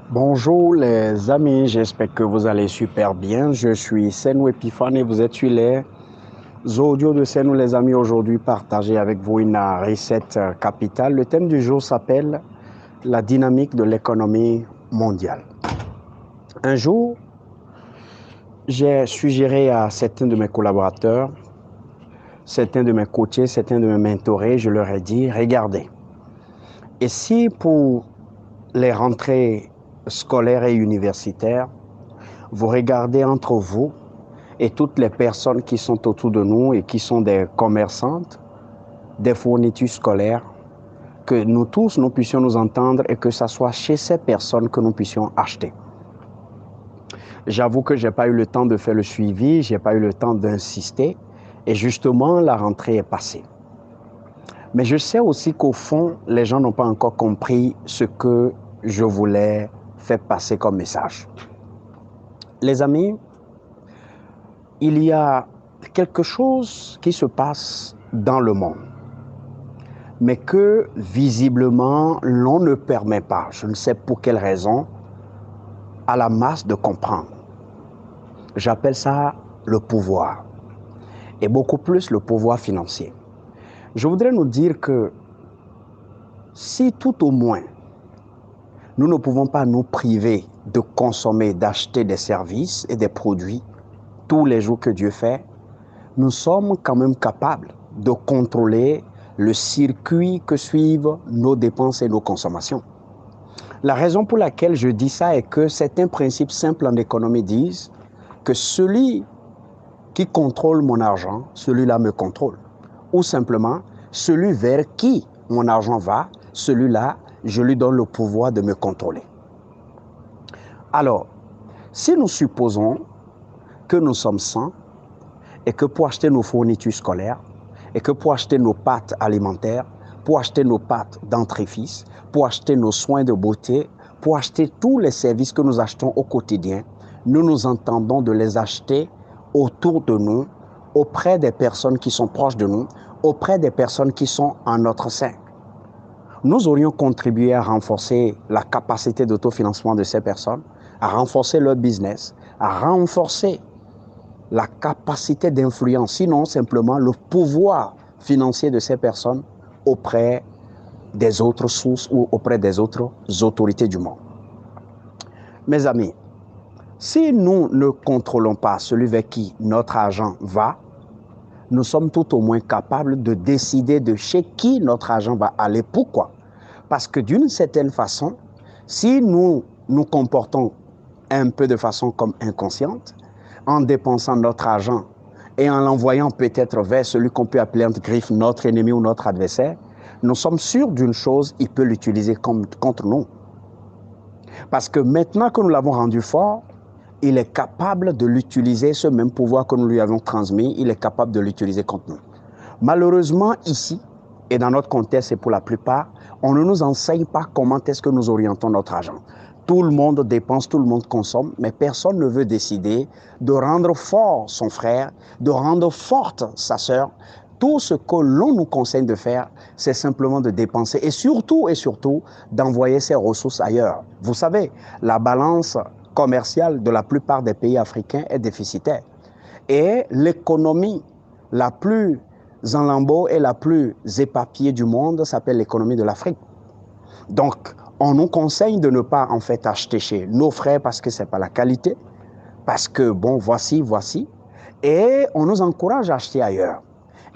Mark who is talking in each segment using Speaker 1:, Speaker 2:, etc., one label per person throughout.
Speaker 1: Bonjour les amis, j'espère que vous allez super bien. Je suis Senou Epiphane et vous êtes sur les audios de Senou les amis. Aujourd'hui, partager avec vous une recette capitale. Le thème du jour s'appelle la dynamique de l'économie mondiale. Un jour, j'ai suggéré à certains de mes collaborateurs, certains de mes coachés, certains de mes mentorés, je leur ai dit, regardez, et si pour les rentrées scolaires et universitaires, vous regardez entre vous et toutes les personnes qui sont autour de nous et qui sont des commerçantes, des fournitures scolaires, que nous tous, nous puissions nous entendre et que ce soit chez ces personnes que nous puissions acheter. J'avoue que je n'ai pas eu le temps de faire le suivi, je n'ai pas eu le temps d'insister et justement, la rentrée est passée. Mais je sais aussi qu'au fond, les gens n'ont pas encore compris ce que je voulais faire passer comme message. Les amis, il y a quelque chose qui se passe dans le monde, mais que visiblement l'on ne permet pas, je ne sais pour quelle raison, à la masse de comprendre. J'appelle ça le pouvoir, et beaucoup plus le pouvoir financier. Je voudrais nous dire que si tout au moins nous ne pouvons pas nous priver de consommer, d'acheter des services et des produits tous les jours que Dieu fait, nous sommes quand même capables de contrôler le circuit que suivent nos dépenses et nos consommations. La raison pour laquelle je dis ça est que certains principes simples en économie disent que celui qui contrôle mon argent, celui-là me contrôle. Ou simplement, celui vers qui mon argent va, celui-là, je lui donne le pouvoir de me contrôler. Alors, si nous supposons que nous sommes 100 et que pour acheter nos fournitures scolaires, et que pour acheter nos pâtes alimentaires, pour acheter nos pâtes dentifrice, pour acheter nos soins de beauté, pour acheter tous les services que nous achetons au quotidien, nous nous entendons de les acheter autour de nous, auprès des personnes qui sont proches de nous, auprès des personnes qui sont en notre sein. Nous aurions contribué à renforcer la capacité d'autofinancement de ces personnes, à renforcer leur business, à renforcer la capacité d'influence, sinon simplement le pouvoir financier de ces personnes auprès des autres sources ou auprès des autres autorités du monde. Mes amis, si nous ne contrôlons pas celui vers qui notre argent va, nous sommes tout au moins capables de décider de chez qui notre argent va aller. Pourquoi? Parce que d'une certaine façon, si nous nous comportons un peu de façon comme inconsciente, en dépensant notre argent et en l'envoyant peut-être vers celui qu'on peut appeler entre griffes notre ennemi ou notre adversaire, nous sommes sûrs d'une chose, il peut l'utiliser contre nous. Parce que maintenant que nous l'avons rendu fort, il est capable de l'utiliser, ce même pouvoir que nous lui avons transmis, il est capable de l'utiliser contre nous. Malheureusement, ici, et dans notre contexte et pour la plupart, on ne nous enseigne pas comment est-ce que nous orientons notre argent. Tout le monde dépense, tout le monde consomme, mais personne ne veut décider de rendre fort son frère, de rendre forte sa sœur. Tout ce que l'on nous conseille de faire, c'est simplement de dépenser et surtout, d'envoyer ses ressources ailleurs. Vous savez, la balance commerciale de la plupart des pays africains est déficitaire. Et l'économie la plus en lambeaux et la plus éparpillée du monde s'appelle l'économie de l'Afrique. Donc, on nous conseille de ne pas en fait acheter chez nos frères parce que ce n'est pas la qualité, parce que bon, voici, et on nous encourage à acheter ailleurs.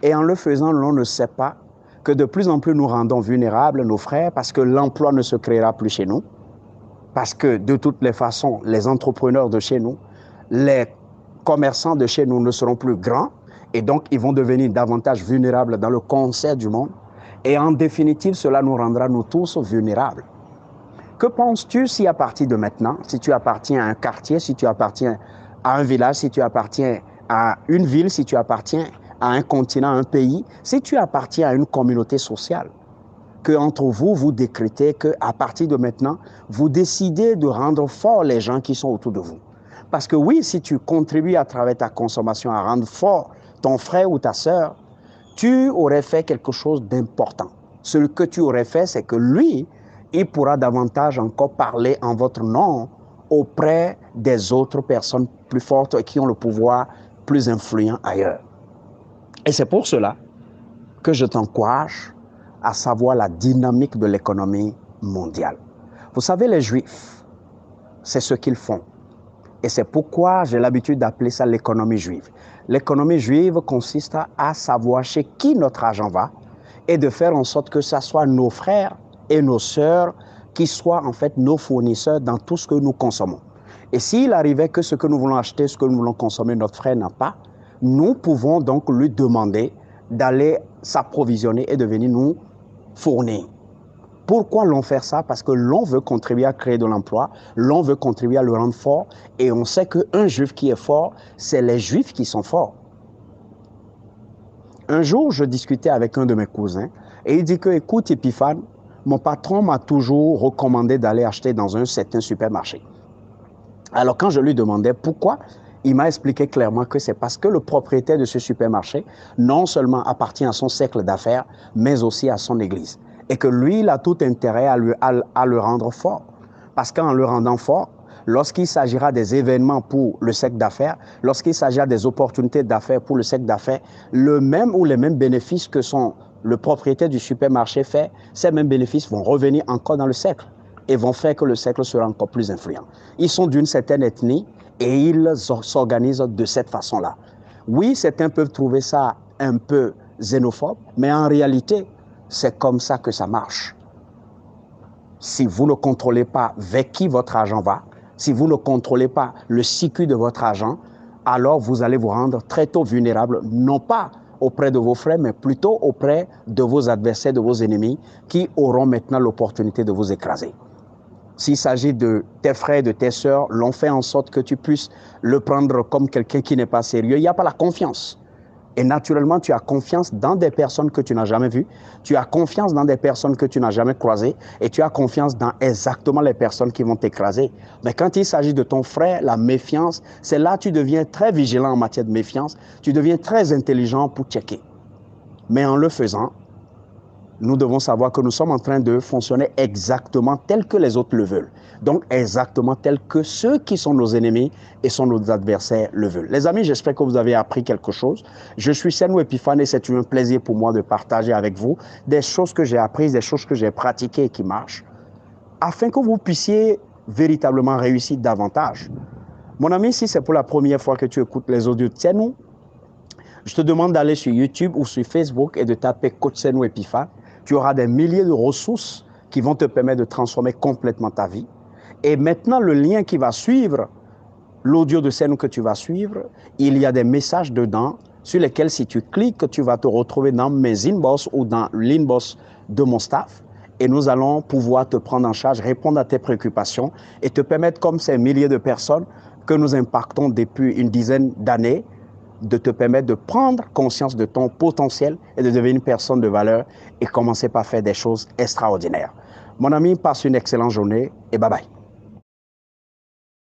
Speaker 1: Et en le faisant, l'on ne sait pas que de plus en plus nous rendons vulnérables nos frères parce que l'emploi ne se créera plus chez nous, parce que de toutes les façons, les entrepreneurs de chez nous, les commerçants de chez nous ne seront plus grands et donc ils vont devenir davantage vulnérables dans le concert du monde. Et en définitive, cela nous rendra nous tous vulnérables. Que penses-tu si à partir de maintenant, si tu appartiens à un quartier, si tu appartiens à un village, si tu appartiens à une ville, si tu appartiens à un continent, à un pays, si tu appartiens à une communauté sociale, que entre vous, vous décrétez qu'à partir de maintenant, vous décidez de rendre fort les gens qui sont autour de vous. Parce que oui, si tu contribues à travers ta consommation à rendre fort ton frère ou ta sœur, tu aurais fait quelque chose d'important. Ce que tu aurais fait, c'est que lui, il pourra davantage encore parler en votre nom auprès des autres personnes plus fortes et qui ont le pouvoir plus influent ailleurs. Et c'est pour cela que je t'encourage à savoir la dynamique de l'économie mondiale. Vous savez, les Juifs, c'est ce qu'ils font. Et c'est pourquoi j'ai l'habitude d'appeler ça l'économie juive. L'économie juive consiste à savoir chez qui notre argent va et de faire en sorte que ce soit nos frères et nos sœurs qui soient en fait nos fournisseurs dans tout ce que nous consommons. Et s'il arrivait que ce que nous voulons acheter, ce que nous voulons consommer, notre frère n'a pas, nous pouvons donc lui demander d'aller s'approvisionner et de venir nous fournir. Pourquoi l'on fait ça? Parce que l'on veut contribuer à créer de l'emploi, l'on veut contribuer à le rendre fort, et on sait qu'un juif qui est fort, c'est les juifs qui sont forts. Un jour, je discutais avec un de mes cousins, et il dit que, écoute, Epiphane, mon patron m'a toujours recommandé d'aller acheter dans un certain supermarché. Alors quand je lui demandais pourquoi, il m'a expliqué clairement que c'est parce que le propriétaire de ce supermarché non seulement appartient à son cercle d'affaires, mais aussi à son église. Et que lui, il a tout intérêt à le rendre fort. Parce qu'en le rendant fort, lorsqu'il s'agira des événements pour le cercle d'affaires, lorsqu'il s'agira des opportunités d'affaires pour le cercle d'affaires, le même ou les mêmes bénéfices que le propriétaire du supermarché fait, ces mêmes bénéfices vont revenir encore dans le cercle et vont faire que le cercle sera encore plus influent. Ils sont d'une certaine ethnie et ils s'organisent de cette façon-là. Oui, certains peuvent trouver ça un peu xénophobe, mais en réalité, c'est comme ça que ça marche. Si vous ne contrôlez pas vers qui votre argent va, si vous ne contrôlez pas le circuit de votre argent, alors vous allez vous rendre très tôt vulnérable, non pas auprès de vos frères, mais plutôt auprès de vos adversaires, de vos ennemis, qui auront maintenant l'opportunité de vous écraser. S'il s'agit de tes frères, de tes sœurs, l'on fait en sorte que tu puisses le prendre comme quelqu'un qui n'est pas sérieux. Il n'y a pas la confiance. Et naturellement, tu as confiance dans des personnes que tu n'as jamais vues, tu as confiance dans des personnes que tu n'as jamais croisées, et tu as confiance dans exactement les personnes qui vont t'écraser. Mais quand il s'agit de ton frère, la méfiance, c'est là que tu deviens très vigilant en matière de méfiance, tu deviens très intelligent pour checker. Mais en le faisant, nous devons savoir que nous sommes en train de fonctionner exactement tel que les autres le veulent. Donc exactement tel que ceux qui sont nos ennemis et sont nos adversaires le veulent. Les amis, j'espère que vous avez appris quelque chose. Je suis Senou Epiphane et c'est un plaisir pour moi de partager avec vous des choses que j'ai apprises, des choses que j'ai pratiquées et qui marchent, afin que vous puissiez véritablement réussir davantage. Mon ami, si c'est pour la première fois que tu écoutes les audios de Senou, je te demande d'aller sur YouTube ou sur Facebook et de taper Coach Senou Epiphane. Tu auras des milliers de ressources qui vont te permettre de transformer complètement ta vie. Et maintenant, le lien qui va suivre, l'audio de Senou que tu vas suivre, il y a des messages dedans sur lesquels, si tu cliques, tu vas te retrouver dans mes inbox ou dans l'inbox de mon staff. Et nous allons pouvoir te prendre en charge, répondre à tes préoccupations et te permettre, comme ces milliers de personnes que nous impactons depuis une dizaine d'années, de te permettre de prendre conscience de ton potentiel et de devenir une personne de valeur et commencer par faire des choses extraordinaires. Mon ami, passe une excellente journée et bye bye.